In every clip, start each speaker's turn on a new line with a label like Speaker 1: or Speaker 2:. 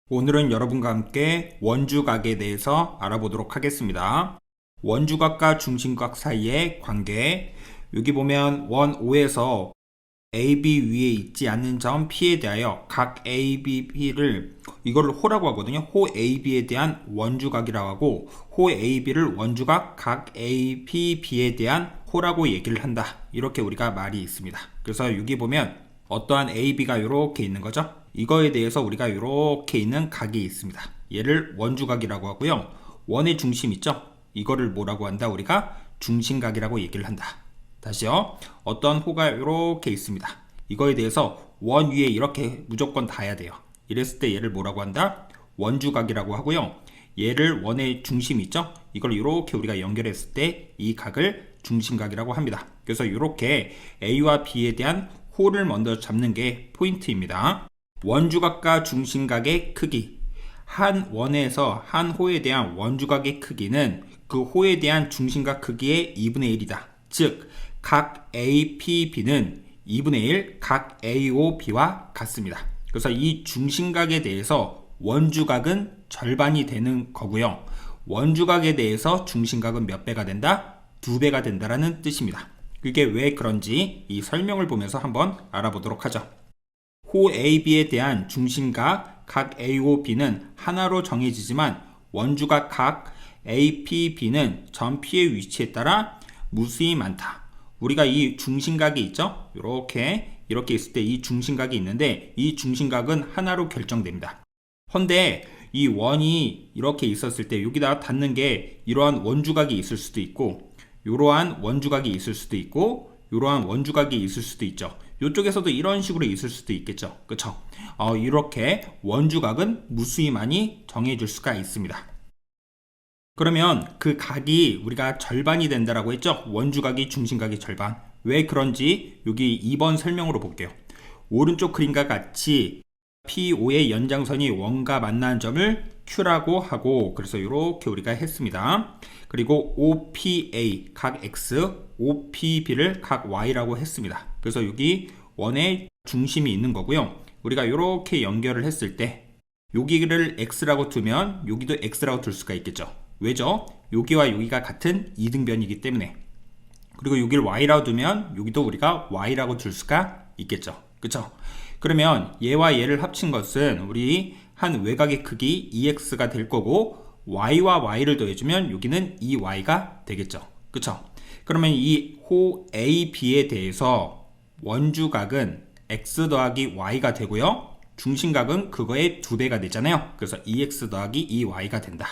Speaker 1: 오늘은 여러분과 함께 원주각에 대해서 알아보도록 하겠습니다. 원주각과 중심각 사이의 관계, 여기 보면 원 O에서 AB 위에 있지 않는 점 P에 대하여 각 AB를 이걸 호라고 하거든요. 호 AB에 대한 원주각이라고 하고 호 AB를 원주각 각 APB에 대한 호라고 얘기를 한다. 이렇게 우리가 말이 있습니다. 그래서 여기 보면 어떠한 AB가 이렇게 있는 거죠. 이거에 대해서 우리가 이렇게 있는 각이 있습니다. 얘를 원주각이라고 하고요. 원의 중심 있죠? 이거를 뭐라고 한다? 우리가 중심각이라고 얘기를 한다. 다시요. 어떤 호가 이렇게 있습니다. 이거에 대해서 원 위에 이렇게 무조건 닿아야 돼요. 이랬을 때 얘를 뭐라고 한다? 원주각이라고 하고요. 얘를 원의 중심 있죠? 이걸 이렇게 우리가 연결했을 때 이 각을 중심각이라고 합니다. 그래서 이렇게 A와 B에 대한 호를 먼저 잡는 게 포인트입니다. 원주각과 중심각의 크기, 한 원에서 한 호에 대한 원주각의 크기는 그 호에 대한 중심각 크기의 2분의 1이다. 즉, 각 APB는 2분의 1, 각 AOB와 같습니다. 그래서 이 중심각에 대해서 원주각은 절반이 되는 거고요. 원주각에 대해서 중심각은 몇 배가 된다? 2배가 된다라는 뜻입니다. 그게 왜 그런지 이 설명을 보면서 한번 알아보도록 하죠. 호 AB에 대한 중심각 각 AOB는 하나로 정해지지만 원주각 각 APB는 점 P의 위치에 따라 무수히 많다. 우리가 이 중심각이 있죠? 이렇게 있을 때 이 중심각이 있는데 이 중심각은 하나로 결정됩니다. 헌데 이 원이 이렇게 있었을 때 여기다 닿는 게 이러한 원주각이 있을 수도 있고 이러한 원주각이 있을 수도 있고 이러한 원주각이 있을 수도 있죠. 이쪽에서도 이런 식으로 있을 수도 있겠죠. 그쵸? 이렇게 원주각은 무수히 많이 정해줄 수가 있습니다. 그러면 그 각이 우리가 절반이 된다라고 했죠? 원주각이 중심각이 절반. 왜 그런지 여기 2번 설명으로 볼게요. 오른쪽 그림과 같이 PO의 연장선이 원과 만나는 점을 Q라고 하고 그래서 이렇게 우리가 했습니다. 그리고 OPA 각 X, OPB를 각 Y라고 했습니다. 그래서 여기 원의 중심이 있는 거고요. 우리가 이렇게 연결을 했을 때 여기를 X라고 두면 여기도 X라고 둘 수가 있겠죠. 왜죠? 여기와 여기가 같은 이등변이기 때문에. 그리고 여기를 Y라고 두면 여기도 우리가 Y라고 둘 수가 있겠죠. 그쵸? 그러면 얘와 얘를 합친 것은 우리 한 외곽의 크기 2x가 될 거고 y와 y를 더해주면 여기는 2y가 되겠죠. 그쵸? 그러면 이 호 AB에 대해서 원주각은 x 더하기 y가 되고요. 중심각은 그거의 2배가 되잖아요. 그래서 2x 더하기 2y가 된다.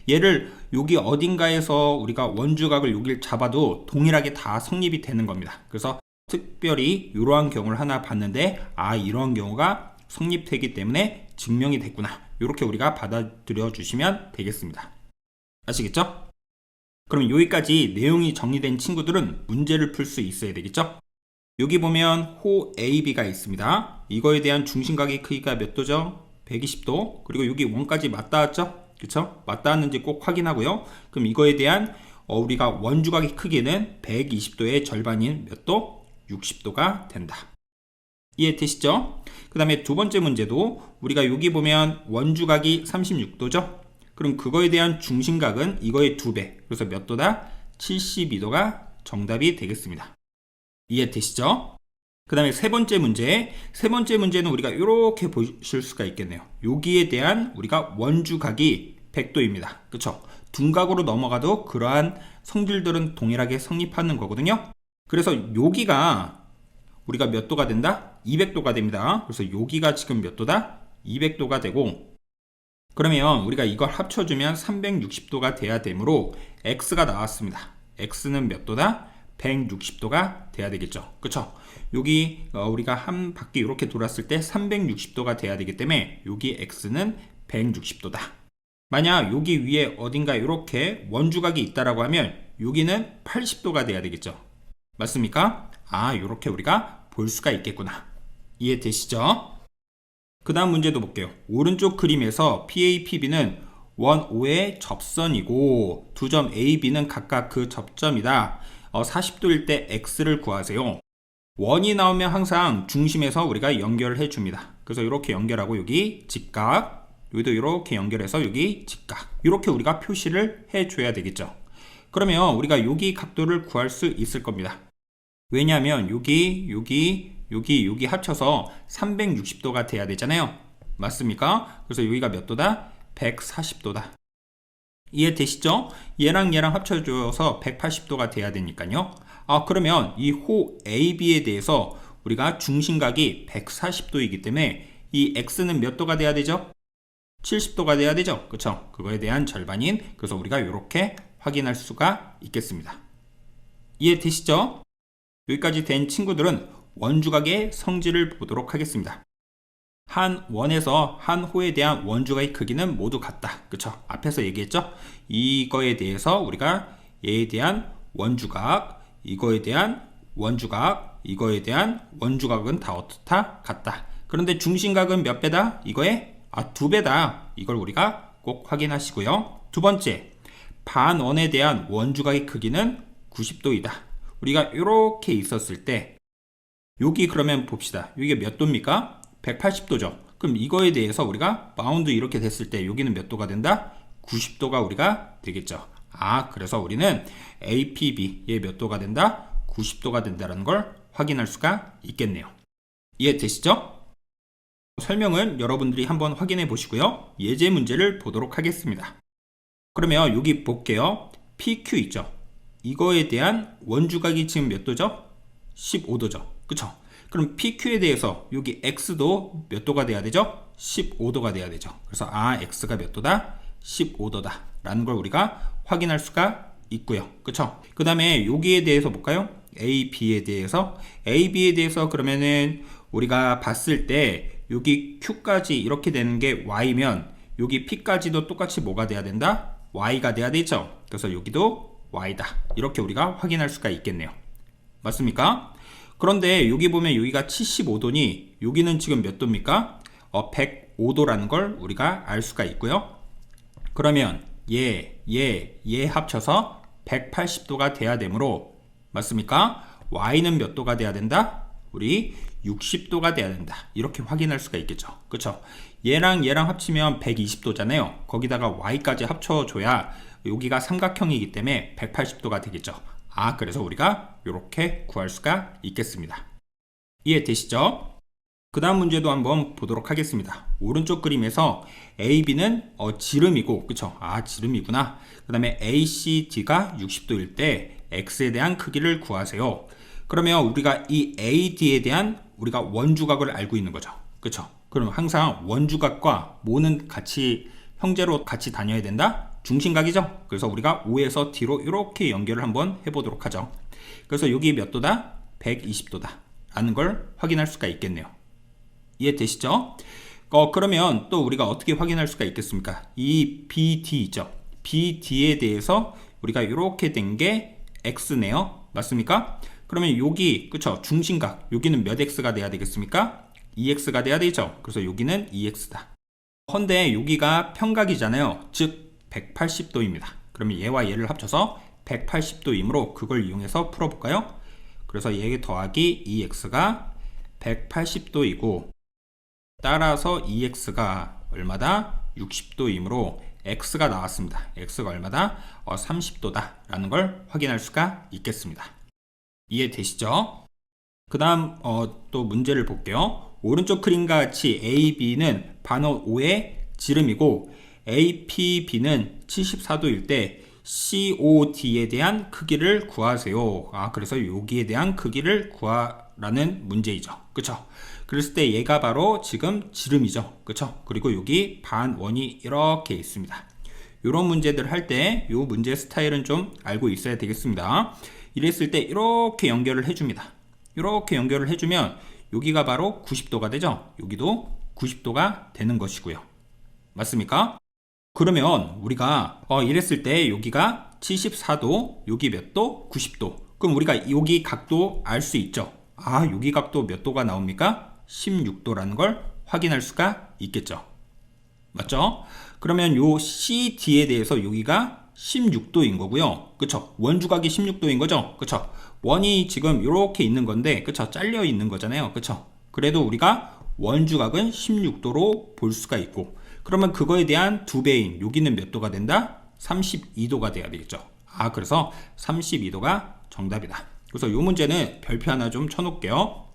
Speaker 1: 얘를 여기 어딘가에서 우리가 원주각을 여기를 잡아도 동일하게 다 성립이 되는 겁니다. 그래서 특별히 이러한 경우를 하나 봤는데 이러한 경우가 성립되기 때문에 증명이 됐구나. 이렇게 우리가 받아들여 주시면 되겠습니다. 아시겠죠? 그럼 여기까지 내용이 정리된 친구들은 문제를 풀 수 있어야 되겠죠? 여기 보면 호 AB가 있습니다. 이거에 대한 중심각의 크기가 몇 도죠? 120도. 그리고 여기 원까지 맞닿았죠? 그쵸? 맞닿았는지 꼭 확인하고요. 그럼 이거에 대한 우리가 원주각의 크기는 120도의 절반인 몇 도? 60도가 된다. 이해되시죠? 그 다음에 두 번째 문제도 우리가 여기 보면 원주각이 36도죠? 그럼 그거에 대한 중심각은 이거의 2배. 그래서 몇 도다? 72도가 정답이 되겠습니다. 이해되시죠? 그 다음에 세 번째 문제는 우리가 이렇게 보실 수가 있겠네요. 여기에 대한 우리가 원주각이 100도입니다. 그쵸? 둔각으로 넘어가도 그러한 성질들은 동일하게 성립하는 거거든요. 그래서 여기가 우리가 몇 도가 된다? 200도가 됩니다. 그래서 여기가 지금 몇 도다? 200도가 되고 그러면 우리가 이걸 합쳐주면 360도가 돼야 되므로 X가 나왔습니다. X는 몇 도다? 160도가 돼야 되겠죠. 그쵸? 여기 우리가 한 바퀴 이렇게 돌았을 때 360도가 돼야 되기 때문에 여기 X는 160도다. 만약 여기 위에 어딘가 이렇게 원주각이 있다라고 하면 여기는 80도가 돼야 되겠죠. 맞습니까? 이렇게 우리가 볼 수가 있겠구나. 이해되시죠? 그 다음 문제도 볼게요. 오른쪽 그림에서 PAPB는 원 O의 접선이고 두 점 AB는 각각 그 접점이다. 40도일 때 X를 구하세요. 원이 나오면 항상 중심에서 우리가 연결을 해줍니다. 그래서 이렇게 연결하고 여기 직각 여기도 이렇게 연결해서 여기 직각. 이렇게 우리가 표시를 해줘야 되겠죠. 그러면 우리가 여기 각도를 구할 수 있을 겁니다. 왜냐하면 여기 합쳐서 360도가 돼야 되잖아요. 맞습니까? 그래서 여기가 몇 도다? 140도다. 이해되시죠? 얘랑 합쳐줘서 180도가 돼야 되니까요. 그러면 이 호 AB에 대해서 우리가 중심각이 140도이기 때문에 이 X는 몇 도가 돼야 되죠? 70도가 돼야 되죠? 그쵸? 그거에 대한 절반인, 그래서 우리가 이렇게 확인할 수가 있겠습니다. 이해되시죠? 여기까지 된 친구들은 원주각의 성질을 보도록 하겠습니다. 한 원에서 한 호에 대한 원주각의 크기는 모두 같다. 그쵸? 앞에서 얘기했죠? 이거에 대해서 우리가 얘에 대한 원주각, 이거에 대한 원주각, 이거에 대한 원주각은 다 어떻다? 같다. 그런데 중심각은 몇 배다? 이거에 2배다. 이걸 우리가 꼭 확인하시고요. 두 번째, 반원에 대한 원주각의 크기는 90도이다. 우리가 이렇게 있었을 때 여기 그러면 봅시다. 이게 몇 도입니까? 180도죠. 그럼 이거에 대해서 우리가 바운드 이렇게 됐을 때 여기는 몇 도가 된다? 90도가 우리가 되겠죠. 그래서 우리는 APB에 몇 도가 된다? 90도가 된다는 걸 확인할 수가 있겠네요. 이해되시죠? 설명을 여러분들이 한번 확인해 보시고요. 예제 문제를 보도록 하겠습니다. 그러면 여기 볼게요. PQ 있죠? 이거에 대한 원주각이 지금 몇 도죠? 15도죠. 그쵸? 그럼 PQ에 대해서 여기 X도 몇 도가 돼야 되죠? 15도가 돼야 되죠. 그래서 X가 몇 도다? 15도다 라는 걸 우리가 확인할 수가 있고요. 그쵸? 그 다음에 여기에 대해서 볼까요? AB에 대해서 그러면은 우리가 봤을 때 여기 Q까지 이렇게 되는 게 Y면 여기 P까지도 똑같이 뭐가 돼야 된다? Y가 돼야 되죠. 그래서 여기도 Y다. 이렇게 우리가 확인할 수가 있겠네요. 맞습니까? 그런데 여기 보면 여기가 75도니 여기는 지금 몇 도입니까? 105도라는 걸 우리가 알 수가 있고요. 그러면 얘 합쳐서 180도가 돼야 되므로 맞습니까? Y는 몇 도가 돼야 된다? 우리 60도가 돼야 된다. 이렇게 확인할 수가 있겠죠. 그쵸? 얘랑 합치면 120도잖아요. 거기다가 Y까지 합쳐줘야 여기가 삼각형이기 때문에 180도가 되겠죠. 그래서 우리가 이렇게 구할 수가 있겠습니다. 이해되시죠? 그 다음 문제도 한번 보도록 하겠습니다. 오른쪽 그림에서 AB는 지름이고, 그쵸? 지름이구나. 그 다음에 ACD가 60도일 때 X에 대한 크기를 구하세요. 그러면 우리가 이 AD에 대한 우리가 원주각을 알고 있는 거죠. 그쵸? 그럼 항상 원주각과 모는 같이 형제로 같이 다녀야 된다? 중심각이죠? 그래서 우리가 O에서 D로 이렇게 연결을 한번 해보도록 하죠. 그래서 여기 몇 도다? 120도다 라는 걸 확인할 수가 있겠네요. 이해되시죠? 그러면 또 우리가 어떻게 확인할 수가 있겠습니까? 이 BD 있죠? BD에 대해서 우리가 이렇게 된 게 X네요. 맞습니까? 그러면 여기 그쵸? 중심각 여기는 몇 X가 돼야 되겠습니까? 2X가 돼야 되죠. 그래서 여기는 2X다. 헌데 여기가 평각이잖아요. 즉 180도입니다. 그러면 얘와 얘를 합쳐서 180도이므로 그걸 이용해서 풀어볼까요? 그래서 얘 더하기 2X가 180도이고 따라서 2X가 얼마다? 60도이므로 X가 나왔습니다. X가 얼마다? 30도다 라는 걸 확인할 수가 있겠습니다. 이해되시죠? 그 다음 또 문제를 볼게요. 오른쪽 그림과 같이 AB는 반원 O의 지름이고 APB는 74도일 때 COD에 대한 크기를 구하세요. 그래서 여기에 대한 크기를 구하라는 문제이죠. 그쵸? 그랬을 때 얘가 바로 지금 지름이죠. 그쵸? 그리고 여기 반원이 이렇게 있습니다. 이런 문제들 할 때 이 문제 스타일은 좀 알고 있어야 되겠습니다. 이랬을 때 이렇게 연결을 해줍니다. 이렇게 연결을 해주면 여기가 바로 90도가 되죠. 여기도 90도가 되는 것이고요. 맞습니까? 그러면 우리가 이랬을 때 여기가 74도, 여기 몇 도? 90도. 그럼 우리가 여기 각도 알 수 있죠. 여기 각도 몇 도가 나옵니까? 16도라는 걸 확인할 수가 있겠죠. 맞죠? 그러면 요 CD에 대해서 여기가 16도인 거고요. 그쵸? 원주각이 16도인 거죠? 그쵸? 원이 지금 이렇게 있는 건데, 그쵸? 잘려 있는 거잖아요. 그쵸? 그래도 우리가 원주각은 16도로 볼 수가 있고, 그러면 그거에 대한 2배인 여기는 몇 도가 된다? 32도가 돼야 되겠죠. 그래서 32도가 정답이다. 그래서 이 문제는 별표 하나 좀 쳐놓을게요.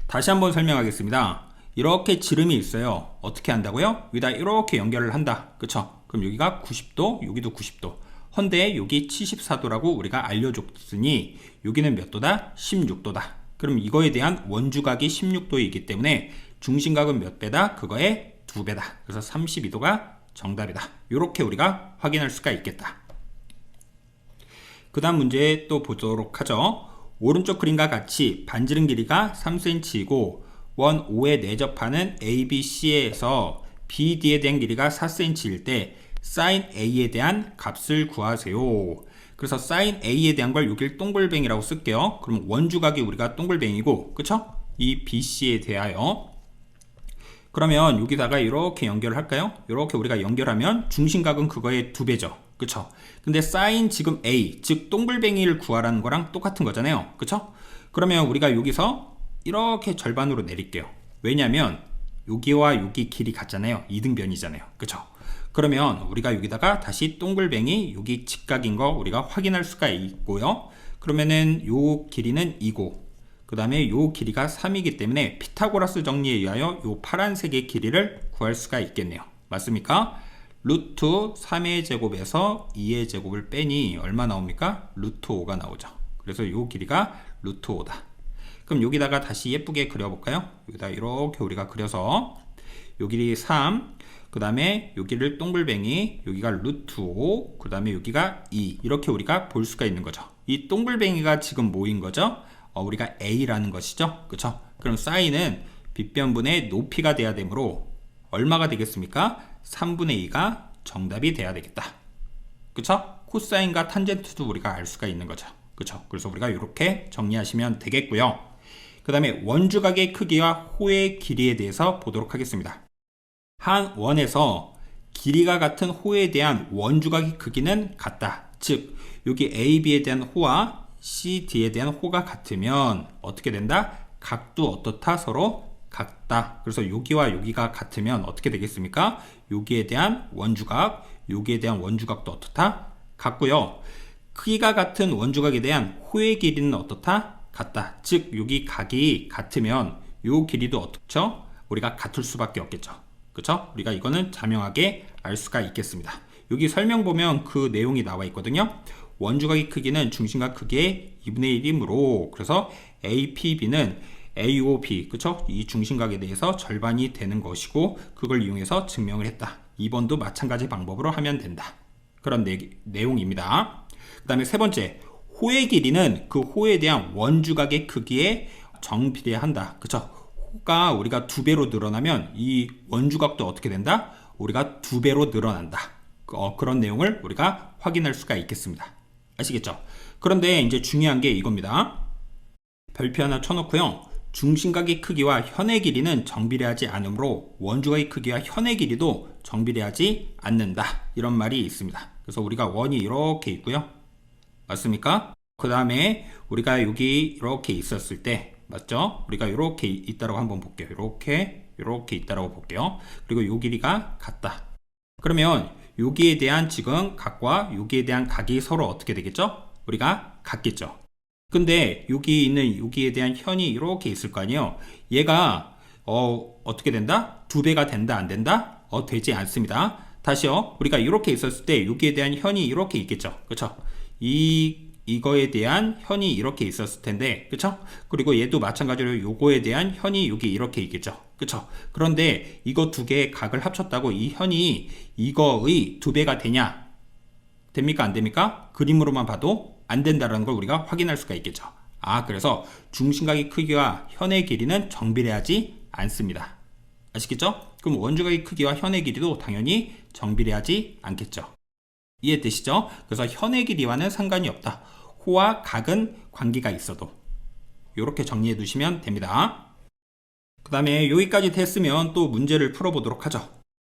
Speaker 1: 다시 한번 설명하겠습니다. 이렇게 지름이 있어요. 어떻게 한다고요? 여기다 이렇게 연결을 한다. 그쵸? 그럼 여기가 90도, 여기도 90도. 헌데 여기 74도라고 우리가 알려줬으니 여기는 몇 도다? 16도다. 그럼 이거에 대한 원주각이 16도이기 때문에 중심각은 몇 배다? 그거의 2배다. 그래서 32도가 정답이다. 이렇게 우리가 확인할 수가 있겠다. 그 다음 문제 또 보도록 하죠. 오른쪽 그림과 같이 반지름 길이가 3cm이고 원 O에 내접하는 ABC에서 BD에 대한 길이가 4cm일 때 sin A에 대한 값을 구하세요. 그래서 sin A에 대한 걸 여길 동글뱅이라고 쓸게요. 그럼 원주각이 우리가 동글뱅이고, 그쵸? 이 BC에 대하여. 그러면 여기다가 이렇게 연결을 할까요? 이렇게 우리가 연결하면 중심각은 그거의 2배죠. 그쵸? 근데 sin 지금 A, 즉 동글뱅이를 구하라는 거랑 똑같은 거잖아요. 그쵸? 그러면 우리가 여기서 이렇게 절반으로 내릴게요. 왜냐면 여기와 여기 길이 같잖아요. 이등변이잖아요. 그쵸? 그러면 우리가 여기다가 다시 동글뱅이 여기 직각인 거 우리가 확인할 수가 있고요. 그러면은 요 길이는 2고 그 다음에 요 길이가 3이기 때문에 피타고라스 정리에 의하여 요 파란색의 길이를 구할 수가 있겠네요. 맞습니까? 루트 3의 제곱에서 2의 제곱을 빼니 얼마 나옵니까? 루트 5가 나오죠. 그래서 요 길이가 루트 5다. 그럼 여기다가 다시 예쁘게 그려볼까요? 여기다 이렇게 우리가 그려서 요 길이 3, 그 다음에 여기를 동글뱅이, 여기가 루트 5, 그 다음에 여기가 2 이렇게 우리가 볼 수가 있는 거죠. 이 동글뱅이가 지금 뭐인 거죠? 우리가 A라는 것이죠. 그쵸? 그럼 사인은 빗변분의 높이가 돼야 되므로 얼마가 되겠습니까? 3분의 2가 정답이 돼야 되겠다. 그쵸? 코사인과 탄젠트도 우리가 알 수가 있는 거죠. 그쵸? 그래서 우리가 이렇게 정리하시면 되겠고요. 그 다음에 원주각의 크기와 호의 길이에 대해서 보도록 하겠습니다. 한 원에서 길이가 같은 호에 대한 원주각의 크기는 같다. 즉 여기 AB에 대한 호와 CD에 대한 호가 같으면 어떻게 된다? 각도 어떻다? 서로 같다. 그래서 여기와 여기가 같으면 어떻게 되겠습니까? 여기에 대한 원주각, 여기에 대한 원주각도 어떻다? 같고요. 크기가 같은 원주각에 대한 호의 길이는 어떻다? 같다. 즉 여기 각이 같으면 요 길이도 어떻죠? 우리가 같을 수밖에 없겠죠. 그쵸? 우리가 이거는 자명하게 알 수가 있겠습니다. 여기 설명 보면 그 내용이 나와 있거든요. 원주각의 크기는 중심각 크기의 2분의 1이므로 그래서 APB는 AOB, 그쵸? 이 중심각에 대해서 절반이 되는 것이고 그걸 이용해서 증명을 했다. 2번도 마찬가지 방법으로 하면 된다. 그런 내용입니다. 그 다음에 세 번째, 호의 길이는 그 호에 대한 원주각의 크기에 정비례한다. 그쵸? 호가 우리가 2배로 늘어나면 이 원주각도 어떻게 된다? 우리가 2배로 늘어난다. 그런 내용을 우리가 확인할 수가 있겠습니다. 아시겠죠? 그런데 이제 중요한 게 이겁니다. 별표 하나 쳐놓고요. 중심각의 크기와 현의 길이는 정비례하지 않으므로 원주각의 크기와 현의 길이도 정비례하지 않는다. 이런 말이 있습니다. 그래서 우리가 원이 이렇게 있고요. 맞습니까? 그 다음에 우리가 여기 이렇게 있었을 때 맞죠? 우리가 이렇게 있다라고 한번 볼게요. 이렇게 있다라고 볼게요. 그리고 요 길이가 같다. 그러면 여기에 대한 지금 각과 여기에 대한 각이 서로 어떻게 되겠죠? 우리가 같겠죠. 근데 여기 있는 여기에 대한 현이 이렇게 있을 거 아니에요. 얘가 어떻게 된다? 2배가 된다 안 된다? 되지 않습니다. 다시요. 우리가 이렇게 있었을 때 여기에 대한 현이 이렇게 있겠죠. 그렇죠? 이거에 대한 현이 이렇게 있었을 텐데, 그쵸? 그리고 얘도 마찬가지로 요거에 대한 현이 여기 이렇게 있겠죠. 그쵸? 그런데 이거 두 개의 각을 합쳤다고 이 현이 이거의 2배가 되냐? 됩니까? 안 됩니까? 그림으로만 봐도 안 된다는 걸 우리가 확인할 수가 있겠죠. 그래서 중심각의 크기와 현의 길이는 정비례하지 않습니다. 아시겠죠? 그럼 원주각의 크기와 현의 길이도 당연히 정비례하지 않겠죠. 이해되시죠? 그래서 현의 길이와는 상관이 없다. 호와 각은 관계가 있어도 이렇게 정리해 두시면 됩니다. 그 다음에 여기까지 됐으면 또 문제를 풀어보도록 하죠.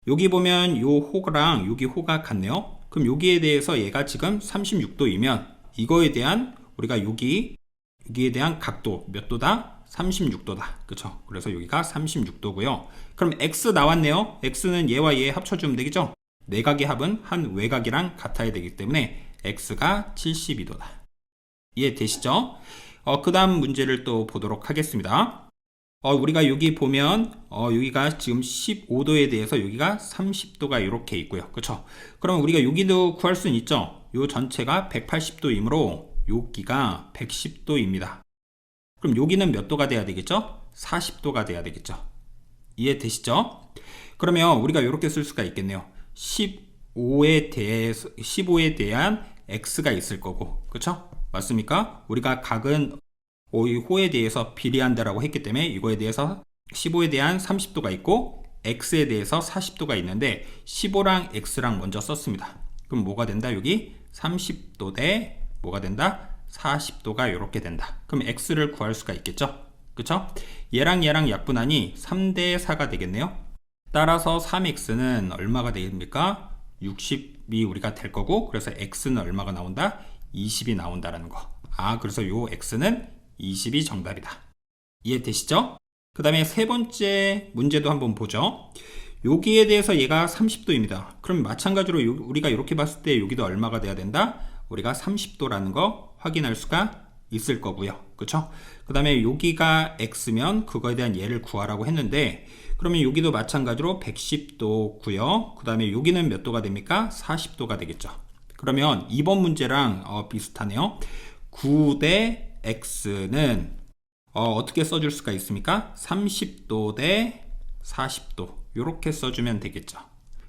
Speaker 1: 여기 보면 요 호랑 여기 호가 같네요. 그럼 여기에 대해서 얘가 지금 36도이면 이거에 대한 우리가 여기에 대한 각도 몇 도다? 36도다. 그쵸? 그래서 여기가 36도고요. 그럼 x 나왔네요. x는 얘와 얘 합쳐주면 되겠죠? 내각의 합은 한 외곽이랑 같아야 되기 때문에 x가 72도다. 이해되시죠? 그 다음 문제를 또 보도록 하겠습니다. 우리가 여기 보면 여기가 지금 15도에 대해서 여기가 30도가 이렇게 있고요. 그쵸? 그럼 우리가 여기도 구할 수는 있죠. 요 전체가 180도이므로 여기가 110도입니다. 그럼 여기는 몇 도가 돼야 되겠죠? 40도가 돼야 되겠죠. 이해되시죠? 그러면 우리가 이렇게 쓸 수가 있겠네요. 15에 대한 x가 있을 거고, 그쵸? 맞습니까? 우리가 각은 이 호에 대해서 비례한다라고 했기 때문에 이거에 대해서 15에 대한 30도가 있고 x에 대해서 40도가 있는데 15랑 x랑 먼저 썼습니다. 그럼 뭐가 된다? 여기 30도 대 뭐가 된다? 40도가 이렇게 된다. 그럼 x를 구할 수가 있겠죠? 그쵸? 얘랑 얘랑 약분하니 3대 4가 되겠네요. 따라서 3x는 얼마가 됩니까? 60이 우리가 될 거고, 그래서 x는 얼마가 나온다? 20이 나온다라는 거. 그래서 요 x는 20이 정답이다. 이해되시죠? 그 다음에 세 번째 문제도 한번 보죠. 여기에 대해서 얘가 30도입니다. 그럼 마찬가지로 우리가 이렇게 봤을 때 여기도 얼마가 돼야 된다? 우리가 30도라는 거 확인할 수가 있을 거고요. 그쵸? 그 다음에 여기가 x면 그거에 대한 예를 구하라고 했는데, 그러면 여기도 마찬가지로 110도고요. 그 다음에 여기는 몇 도가 됩니까? 40도가 되겠죠. 그러면 이번 문제랑 비슷하네요. 9대 x는 어떻게 써줄 수가 있습니까? 30도 대 40도 이렇게 써주면 되겠죠.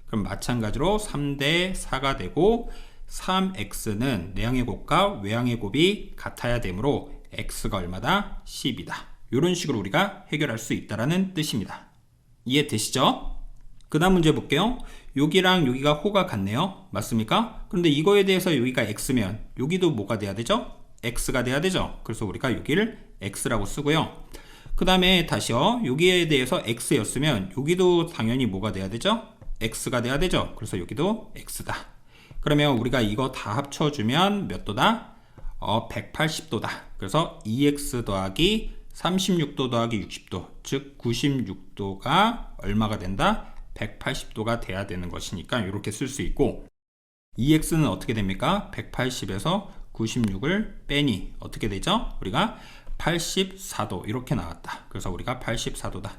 Speaker 1: 그럼 마찬가지로 3대 4가 되고 3x는 내항의 곱과 외항의 곱이 같아야 되므로 x가 얼마다? 10이다. 이런 식으로 우리가 해결할 수 있다는 뜻입니다. 이해되시죠? 그 다음 문제 볼게요. 여기랑 여기가 호가 같네요. 맞습니까? 그런데 이거에 대해서 여기가 x면 여기도 뭐가 돼야 되죠? x가 돼야 되죠. 그래서 우리가 여기를 x라고 쓰고요. 그 다음에 다시요. 여기에 대해서 x였으면 여기도 당연히 뭐가 돼야 되죠? x가 돼야 되죠. 그래서 여기도 x다. 그러면 우리가 이거 다 합쳐주면 몇 도다? 180도다. 그래서 2x 더하기 36도 더하기 60도, 즉 96도가 얼마가 된다? 180도가 돼야 되는 것이니까 이렇게 쓸 수 있고, 2x는 어떻게 됩니까? 180에서 96을 빼니 어떻게 되죠? 우리가 84도 이렇게 나왔다. 그래서 우리가 84도다.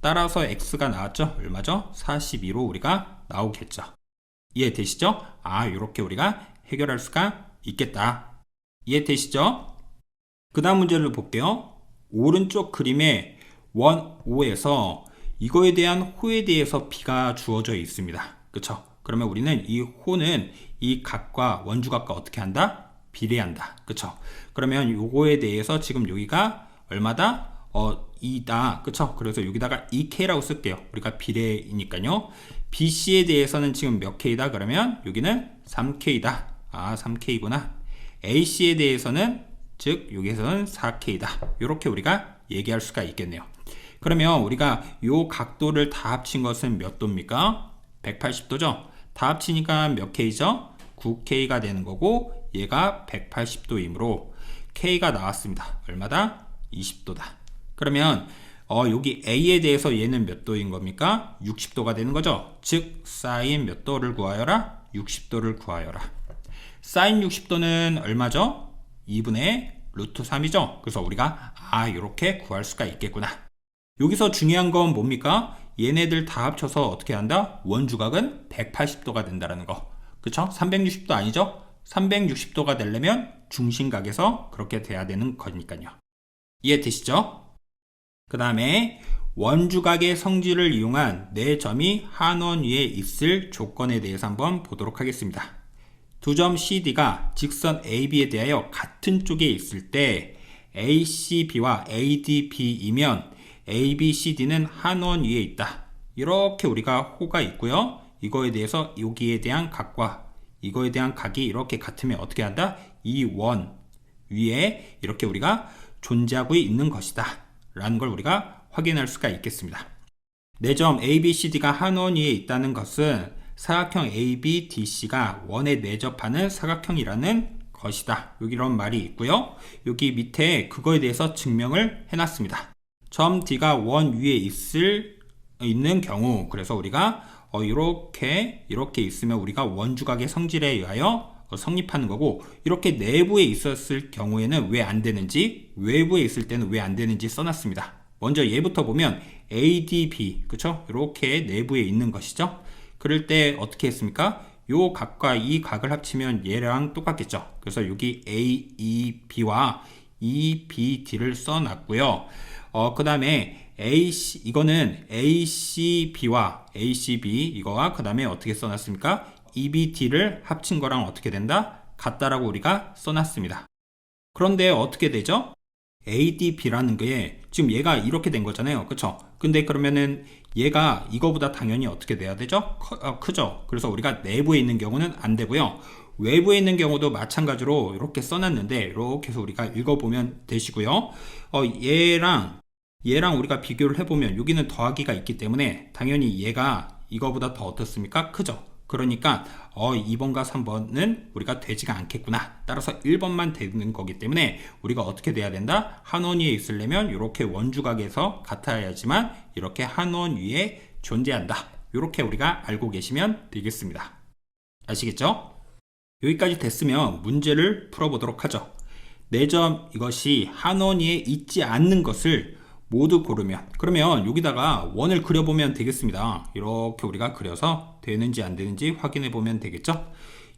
Speaker 1: 따라서 x가 나왔죠? 얼마죠? 42로 우리가 나오겠죠. 이해되시죠? 이렇게 우리가 해결할 수가 있겠다. 이해되시죠? 그 다음 문제를 볼게요. 오른쪽 그림에 원 5에서 이거에 대한 호에 대해서 b가 주어져 있습니다. 그쵸? 그러면 우리는 이 호는 이 각과 원주각과 어떻게 한다? 비례한다. 그쵸? 그러면 요거에 대해서 지금 여기가 얼마다? 2다. 그쵸? 그래서 여기다가 2K라고 쓸게요. 우리가 비례이니까요. BC에 대해서는 지금 몇 K다? 그러면 여기는 3K다. 3K구나. AC에 대해서는 즉 여기에서는 4K다. 이렇게 우리가 얘기할 수가 있겠네요. 그러면 우리가 요 각도를 다 합친 것은 몇 도입니까? 180도죠? 다 합치니까 몇 K죠? 9K가 되는 거고 얘가 180도이므로 K가 나왔습니다. 얼마다? 20도다. 그러면 여기 A에 대해서 얘는 몇 도인 겁니까? 60도가 되는 거죠? 즉 사인 몇 도를 구하여라? 60도를 구하여라. 사인 60도는 얼마죠? 2분의 루트 3이죠? 그래서 우리가 이렇게 구할 수가 있겠구나. 여기서 중요한 건 뭡니까? 얘네들 다 합쳐서 어떻게 한다? 원주각은 180도가 된다는 거. 그쵸? 360도 아니죠? 360도가 되려면 중심각에서 그렇게 돼야 되는 거니까요. 이해되시죠? 그 다음에 원주각의 성질을 이용한 네 점이 한원 위에 있을 조건에 대해서 한번 보도록 하겠습니다. 두 점 CD가 직선 AB에 대하여 같은 쪽에 있을 때 ACB와 ADB이면 ABCD는 한원 위에 있다. 이렇게 우리가 호가 있고요. 이거에 대해서 여기에 대한 각과 이거에 대한 각이 이렇게 같으면 어떻게 한다? 이 원 위에 이렇게 우리가 존재하고 있는 것이다 라는 걸 우리가 확인할 수가 있겠습니다. 네 점 ABCD가 한원 위에 있다는 것은 사각형 ABDC가 원에 내접하는 사각형이라는 것이다. 여기 이런 말이 있고요. 여기 밑에 그거에 대해서 증명을 해놨습니다. 점 D가 원 위에 있는 경우, 그래서 우리가 이렇게 있으면 우리가 원주각의 성질에 의하여 성립하는 거고, 이렇게 내부에 있었을 경우에는 왜 안 되는지, 외부에 있을 때는 왜 안 되는지 써놨습니다. 먼저 얘부터 보면 ADB, 그쵸? 이렇게 내부에 있는 것이죠. 그럴 때 어떻게 했습니까? 요 각과 이 각을 합치면 얘랑 똑같겠죠. 그래서 여기 AEB와 EBD를 써놨고요. 그 다음에 이거는 ACB와 ACB, 이거와 그 다음에 어떻게 써놨습니까? EBD를 합친 거랑 어떻게 된다? 같다라고 우리가 써놨습니다. 그런데 어떻게 되죠? ADB라는 게 지금 얘가 이렇게 된 거잖아요. 그쵸? 근데 그러면은 얘가 이거보다 당연히 어떻게 돼야 되죠? 크죠? 그래서 우리가 내부에 있는 경우는 안 되고요. 외부에 있는 경우도 마찬가지로 이렇게 써놨는데, 이렇게 해서 우리가 읽어보면 되시고요. 얘랑 우리가 비교를 해보면 여기는 더하기가 있기 때문에 당연히 얘가 이거보다 더 어떻습니까? 크죠? 그러니까 2번과 3번은 우리가 되지가 않겠구나. 따라서 1번만 되는 거기 때문에 우리가 어떻게 돼야 된다? 한 원 위에 있으려면 이렇게 원주각에서 같아야지만 이렇게 한 원 위에 존재한다. 이렇게 우리가 알고 계시면 되겠습니다. 아시겠죠? 여기까지 됐으면 문제를 풀어보도록 하죠. 4점 이것이 한 원 위에 있지 않는 것을 모두 고르면, 그러면 여기다가 원을 그려보면 되겠습니다. 이렇게 우리가 그려서 되는지 안 되는지 확인해 보면 되겠죠.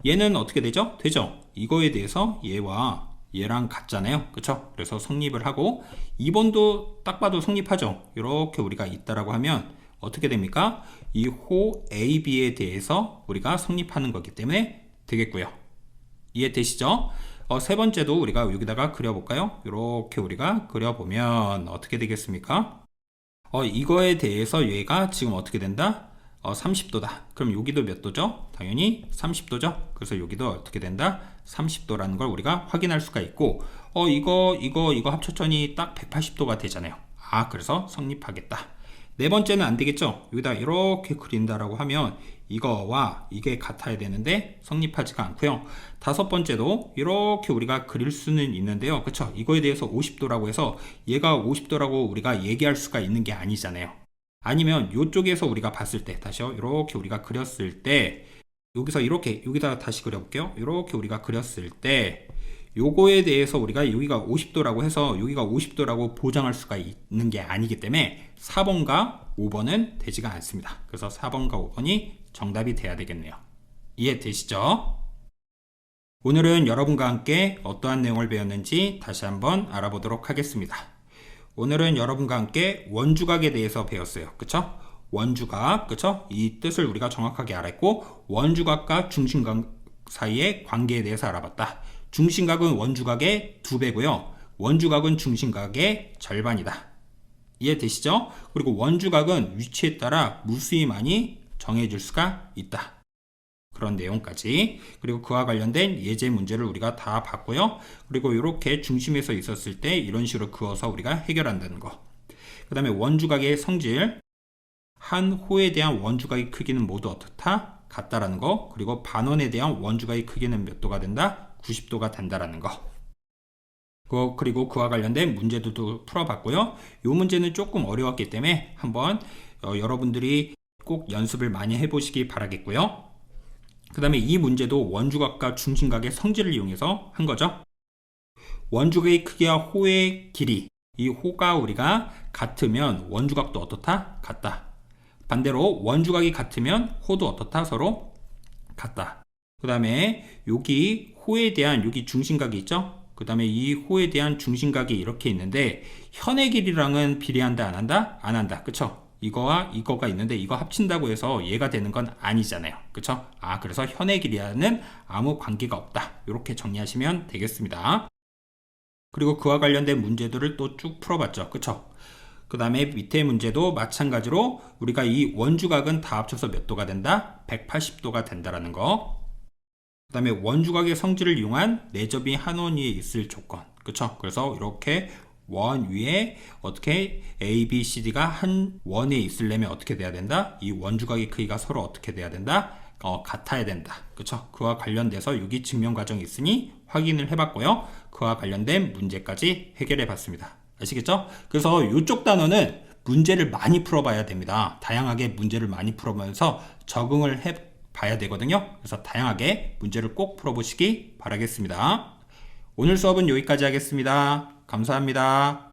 Speaker 1: 얘는 어떻게 되죠? 되죠. 이거에 대해서 얘와 얘랑 같잖아요. 그쵸? 그래서 성립을 하고, 2번도 딱 봐도 성립하죠. 이렇게 우리가 있다라고 하면 어떻게 됩니까? 이 호 AB에 대해서 우리가 성립하는 거기 때문에 되겠고요. 이해되시죠? 세 번째도 우리가 여기다가 그려볼까요? 이렇게 우리가 그려보면 어떻게 되겠습니까? 이거에 대해서 얘가 지금 어떻게 된다? 30도다. 그럼 여기도 몇 도죠? 당연히 30도죠. 그래서 여기도 어떻게 된다? 30도라는 걸 우리가 확인할 수가 있고, 이거 합쳤더니 딱 180도가 되잖아요. 그래서 성립하겠다. 네 번째는 안 되겠죠? 여기다 이렇게 그린다라고 하면 이거와 이게 같아야 되는데 성립하지가 않고요. 다섯 번째도 이렇게 우리가 그릴 수는 있는데요. 그쵸? 이거에 대해서 50도라고 해서 얘가 50도라고 우리가 얘기할 수가 있는 게 아니잖아요. 아니면 이쪽에서 우리가 봤을 때, 다시요. 이렇게 우리가 그렸을 때, 여기서 이렇게, 여기다가 다시 그려볼게요. 이렇게 우리가 그렸을 때, 요거에 대해서 우리가 여기가 50도라고 해서 여기가 50도라고 보장할 수가 있는 게 아니기 때문에 4번과 5번은 되지가 않습니다. 그래서 4번과 5번이 정답이 돼야 되겠네요. 이해되시죠? 오늘은 여러분과 함께 어떠한 내용을 배웠는지 다시 한번 알아보도록 하겠습니다. 오늘은 여러분과 함께 원주각에 대해서 배웠어요. 그쵸? 원주각, 그쵸? 이 뜻을 우리가 정확하게 알았고, 원주각과 중심각 사이의 관계에 대해서 알아봤다. 중심각은 원주각의 2배고요. 원주각은 중심각의 절반이다. 이해되시죠? 그리고 원주각은 위치에 따라 무수히 많이 정해질 수가 있다. 그런 내용까지, 그리고 그와 관련된 예제 문제를 우리가 다 봤고요. 그리고 이렇게 중심에서 있었을 때 이런 식으로 그어서 우리가 해결한다는 거. 그 다음에 원주각의 성질, 한 호에 대한 원주각의 크기는 모두 어떻다? 같다라는 거. 그리고 반원에 대한 원주각의 크기는 몇 도가 된다? 90도가 된다라는 거. 그리고 그와 관련된 문제도 풀어봤고요. 이 문제는 조금 어려웠기 때문에 한번 여러분들이 꼭 연습을 많이 해보시기 바라겠고요. 그 다음에 이 문제도 원주각과 중심각의 성질을 이용해서 한 거죠. 원주각의 크기와 호의 길이, 이 호가 우리가 같으면 원주각도 어떻다? 같다. 반대로 원주각이 같으면 호도 어떻다? 서로 같다. 그 다음에 여기 호에 대한 여기 중심각이 있죠? 그 다음에 이 호에 대한 중심각이 이렇게 있는데 현의 길이랑은 비례한다 안 한다? 안 한다. 그쵸? 이거와 이거가 있는데 이거 합친다고 해서 얘가 되는 건 아니잖아요. 그쵸? 그래서 현의 길이와는 아무 관계가 없다. 이렇게 정리하시면 되겠습니다. 그리고 그와 관련된 문제들을 또 쭉 풀어봤죠. 그쵸? 그 다음에 밑에 문제도 마찬가지로 우리가 이 원주각은 다 합쳐서 몇 도가 된다? 180도가 된다라는 거. 그 다음에 원주각의 성질을 이용한 내접이 한 원 위에 있을 조건. 그쵸? 그래서 이렇게 원 위에 어떻게 A, B, C, D가 한 원에 있으려면 어떻게 돼야 된다? 이 원주각의 크기가 서로 어떻게 돼야 된다? 같아야 된다. 그쵸? 그와 관련돼서 여기 증명 과정이 있으니 확인을 해봤고요. 그와 관련된 문제까지 해결해 봤습니다. 아시겠죠? 그래서 이쪽 단어는 문제를 많이 풀어봐야 됩니다. 다양하게 문제를 많이 풀어보면서 적응을 해봐야 되거든요. 그래서 다양하게 문제를 꼭 풀어보시기 바라겠습니다. 오늘 수업은 여기까지 하겠습니다. 감사합니다.